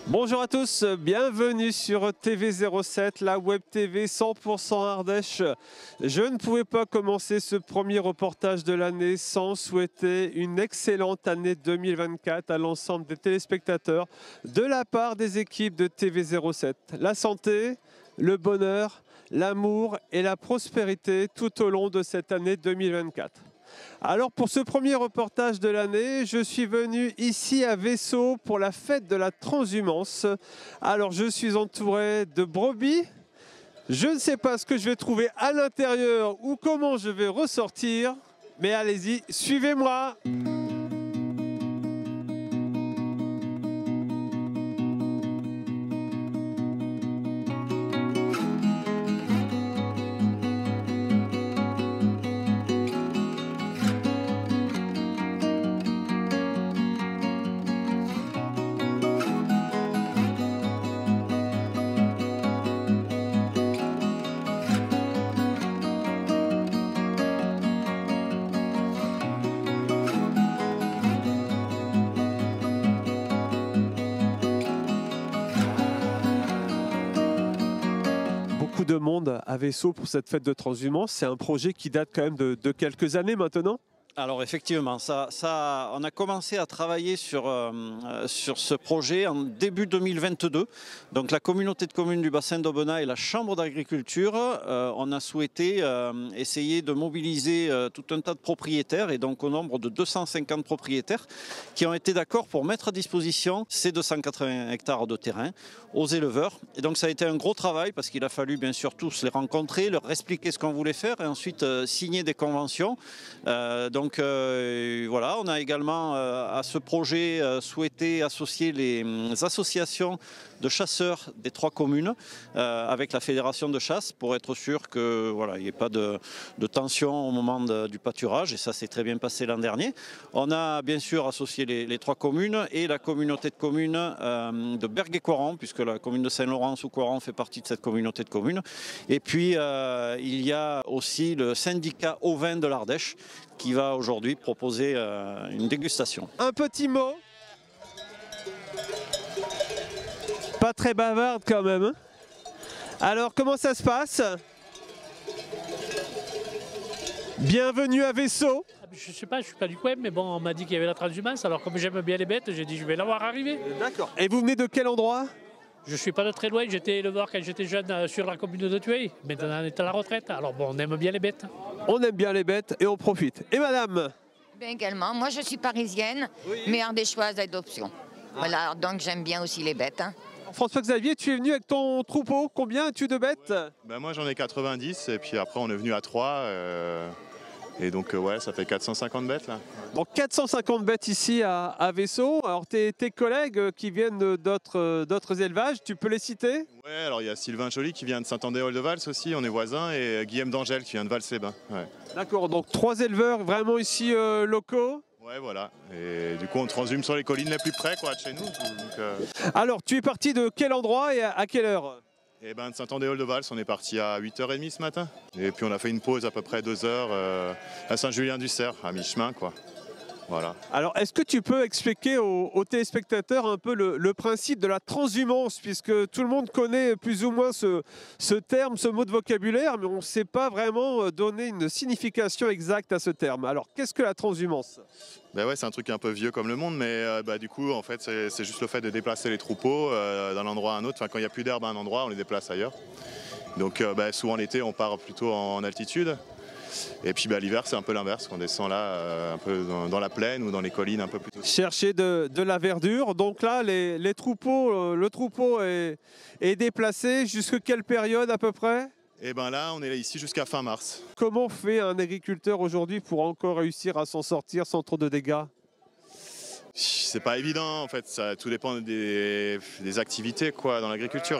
Bonjour à tous, bienvenue sur TV07, la web TV 100% Ardèche. Je ne pouvais pas commencer ce premier reportage de l'année sans souhaiter une excellente année 2024 à l'ensemble des téléspectateurs de la part des équipes de TV07. La santé, le bonheur, l'amour et la prospérité tout au long de cette année 2024. Alors pour ce premier reportage de l'année, je suis venu ici à Vaisseau pour la fête de la transhumance. Alors je suis entouré de brebis. Je ne sais pas ce que je vais trouver à l'intérieur ou comment je vais ressortir. Mais allez-y, suivez-moi. De monde à Vaisseau pour cette fête de transhumance. C'est un projet qui date quand même de quelques années maintenant. Alors effectivement, on a commencé à travailler sur ce projet en début 2022. Donc la communauté de communes du bassin d'Aubenas et la Chambre d'agriculture, on a souhaité essayer de mobiliser tout un tas de propriétaires, et donc au nombre de 250 propriétaires qui ont été d'accord pour mettre à disposition ces 280 hectares de terrain aux éleveurs. Et donc ça a été un gros travail parce qu'il a fallu bien sûr tous les rencontrer, leur expliquer ce qu'on voulait faire et ensuite signer des conventions. Donc voilà, on a également à ce projet souhaité associer les associations de chasseurs des 3 communes avec la fédération de chasse pour être sûr que voilà, il n'y ait pas de tension au moment du pâturage, et ça s'est très bien passé l'an dernier. On a bien sûr associé les 3 communes et la communauté de communes de Bergues-et-Coiron, puisque la commune de Saint-Laurent-sous-Coiron fait partie de cette communauté de communes. Et puis il y a aussi le syndicat ovin de l'Ardèche qui va aujourd'hui proposer une dégustation. Un petit mot. Pas très bavarde quand même. Hein. Alors comment ça se passe? Bienvenue à Vaisseau. Je sais pas, je suis pas du coin, mais bon, on m'a dit qu'il y avait la transhumance, alors comme j'aime bien les bêtes, j'ai dit je vais la voir arriver. D'accord. Et vous venez de quel endroit? Je suis pas de très loin, j'étais éleveur quand j'étais jeune sur la commune de Thuey. Maintenant on est à la retraite, alors bon, on aime bien les bêtes. On aime bien les bêtes et on profite. Et madame? Bien également, moi je suis parisienne, oui, mais ardéchoise d'adoption. Ah. Voilà, donc j'aime bien aussi les bêtes. Hein. François-Xavier, tu es venu avec ton troupeau, combien as-tu de bêtes? Ben moi j'en ai 90 et puis après on est venu à 3. Et donc ouais, ça fait 450 bêtes là. Donc 450 bêtes ici à Vaisseau. Alors tes collègues qui viennent d'autres élevages, tu peux les citer? Ouais, alors il y a Sylvain Joly qui vient de Saint-Andéol-de-Vals aussi, on est voisins, et Guillaume d'Angèle qui vient de Vals-les-Bains. Ouais. D'accord, donc 3 éleveurs vraiment ici locaux. Ouais, voilà. Et du coup, on transhume sur les collines les plus près quoi, de chez nous. Donc, Alors, tu es parti de quel endroit et à quelle heure? Eh ben, de Saint-Andéol-de-Vals, on est parti à 8h30 ce matin. Et puis on a fait une pause à peu près 2 heures à Saint-Julien-du-Cerf, à mi-chemin quoi. Voilà. Alors, est-ce que tu peux expliquer aux téléspectateurs un peu le principe de la transhumance, puisque tout le monde connaît plus ou moins ce terme, ce mot de vocabulaire, mais on ne sait pas vraiment donner une signification exacte à ce terme. Alors, qu'est-ce que la transhumance? Ben ouais, c'est un truc un peu vieux comme le monde, mais du coup, en fait, c'est juste le fait de déplacer les troupeaux d'un endroit à un autre. Enfin, quand il n'y a plus d'herbe à un endroit, on les déplace ailleurs. Donc, souvent l'été, on part plutôt en altitude. Et puis l'hiver c'est un peu l'inverse, on descend là un peu dans la plaine ou dans les collines un peu plus tôt. Chercher de la verdure, donc là les troupeaux, le troupeau est déplacé jusqu'à quelle période à peu près? Et ben là on est ici jusqu'à fin mars. Comment fait un agriculteur aujourd'hui pour encore réussir à s'en sortir sans trop de dégâts? C'est pas évident en fait, tout dépend des activités quoi dans l'agriculture.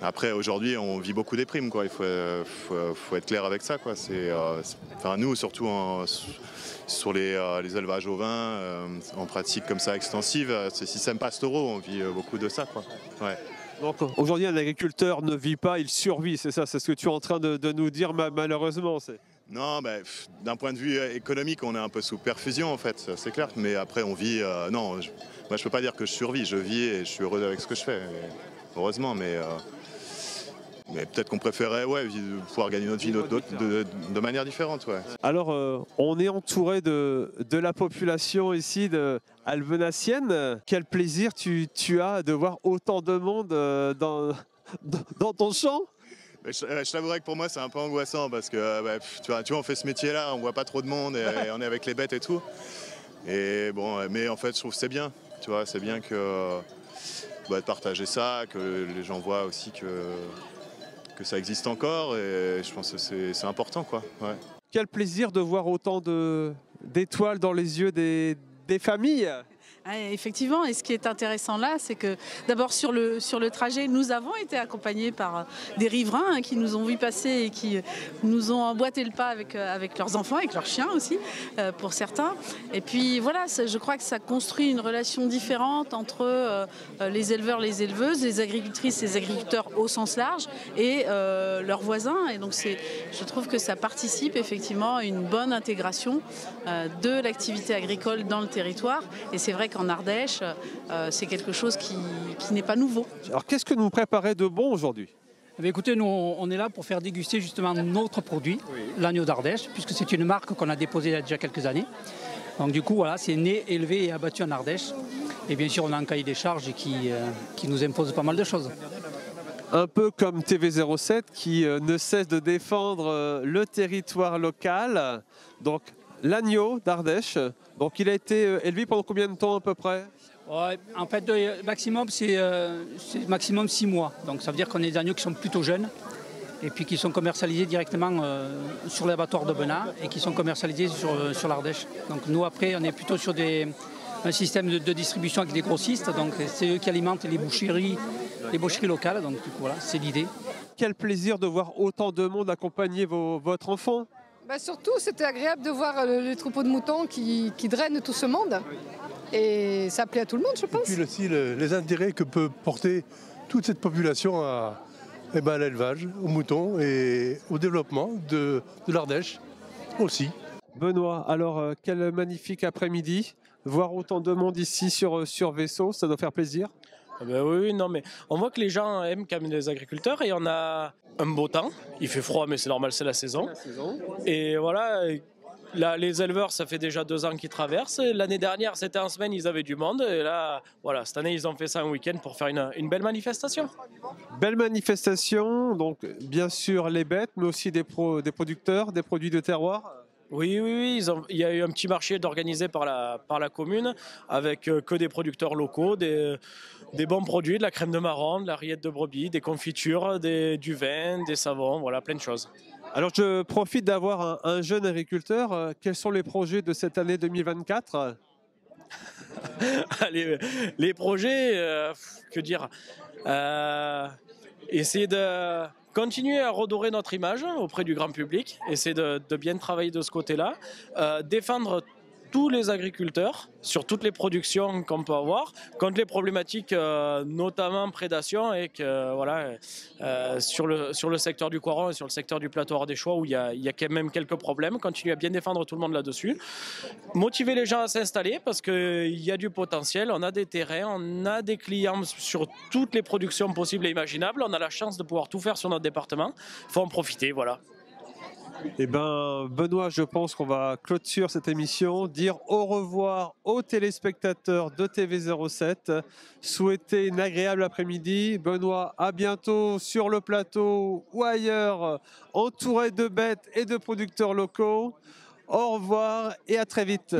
Après, aujourd'hui, on vit beaucoup des primes, quoi. Il faut être clair avec ça, quoi. Enfin, nous, surtout sur les élevages ovins, en pratique comme ça extensive, c'est système pastoraux, on vit beaucoup de ça, quoi. Ouais. Donc aujourd'hui, un agriculteur ne vit pas, il survit, c'est ça, c'est ce que tu es en train de nous dire malheureusement. Non, d'un point de vue économique, on est un peu sous perfusion, en fait, c'est clair. Mais après, on vit... non, moi, je ne peux pas dire que je survis, je vis et je suis heureux avec ce que je fais, heureusement, mais peut-être qu'on préférait pouvoir gagner notre vie de manière différente. Ouais. Alors, on est entouré de la population ici albenacienne. Quel plaisir tu as de voir autant de monde dans ton champ? Je t'avouerais que pour moi c'est un peu angoissant parce que tu vois, on fait ce métier-là, on voit pas trop de monde et on est avec les bêtes et tout. Et bon, mais en fait je trouve que c'est bien, tu vois, c'est bien de partager ça, que les gens voient aussi que ça existe encore et je pense que c'est important, quoi. Ouais. Quel plaisir de voir autant d'étoiles dans les yeux des familles. Effectivement, et ce qui est intéressant là, c'est que d'abord sur le trajet, nous avons été accompagnés par des riverains qui nous ont vu passer et qui nous ont emboîté le pas avec leurs enfants, avec leurs chiens aussi, pour certains. Et puis voilà, je crois que ça construit une relation différente entre les éleveurs, les éleveuses, les agricultrices, les agriculteurs au sens large et leurs voisins. Et donc je trouve que ça participe effectivement à une bonne intégration de l'activité agricole dans le territoire. Et c'est vrai qu'en Ardèche, c'est quelque chose qui n'est pas nouveau. Alors qu'est-ce que nous préparez de bon aujourd'hui? Écoutez, nous on est là pour faire déguster justement notre produit, l'agneau d'Ardèche, puisque c'est une marque qu'on a déposée il y a déjà quelques années. Donc du coup, voilà, c'est né, élevé et abattu en Ardèche. Et bien sûr, on a un cahier des charges qui nous impose pas mal de choses. Un peu comme TV07 qui ne cesse de défendre le territoire local. Donc l'agneau d'Ardèche. Donc il a été élevé pendant combien de temps à peu près? Ouais, en fait, maximum, c'est maximum 6 mois. Donc ça veut dire qu'on a des agneaux qui sont plutôt jeunes et puis qui sont commercialisés directement sur l'abattoir de Benat et qui sont commercialisés sur l'Ardèche. Donc nous, après, on est plutôt sur un système de distribution avec des grossistes. Donc c'est eux qui alimentent les boucheries locales. Donc du coup, voilà, c'est l'idée. Quel plaisir de voir autant de monde accompagner votre enfant. Surtout, c'était agréable de voir les troupeaux de moutons qui drainent tout ce monde. Et ça plaît à tout le monde, je pense. Et puis aussi les intérêts que peut porter toute cette population à l'élevage, aux moutons et au développement de l'Ardèche aussi. Benoît, alors quel magnifique après-midi. Voir autant de monde ici sur Vaisseau, ça doit faire plaisir. Oui, non, mais on voit que les gens aiment quand même les agriculteurs et on a un beau temps. Il fait froid, mais c'est normal, c'est la saison. Et voilà, là, les éleveurs, ça fait déjà 2 ans qu'ils traversent. L'année dernière, c'était en semaine, ils avaient du monde. Et là, voilà, cette année, ils ont fait ça un week-end pour faire une belle manifestation. Belle manifestation, donc bien sûr les bêtes, mais aussi des producteurs, des produits de terroir. Oui, il y a eu un petit marché organisé par la commune avec que des producteurs locaux, des bons produits, de la crème de marron, de la rillette de brebis, des confitures, du vin, des savons, voilà, plein de choses. Alors je profite d'avoir un jeune agriculteur. Quels sont les projets de cette année 2024 ? Les projets, que dire, essayer de continuer à redorer notre image auprès du grand public, essayer de bien travailler de ce côté-là, défendre tous les agriculteurs sur toutes les productions qu'on peut avoir, contre les problématiques notamment prédation et que voilà sur le secteur du Coiron et sur le secteur du plateau ardéchois où il y a quand même quelques problèmes, continuer à bien défendre tout le monde là-dessus, motiver les gens à s'installer parce qu'il y a du potentiel, on a des terrains, on a des clients sur toutes les productions possibles et imaginables, on a la chance de pouvoir tout faire sur notre département, il faut en profiter, voilà. Eh bien, Benoît, je pense qu'on va clôturer cette émission, dire au revoir aux téléspectateurs de TV07, souhaiter une agréable après-midi. Benoît, à bientôt sur le plateau ou ailleurs, entouré de bêtes et de producteurs locaux. Au revoir et à très vite.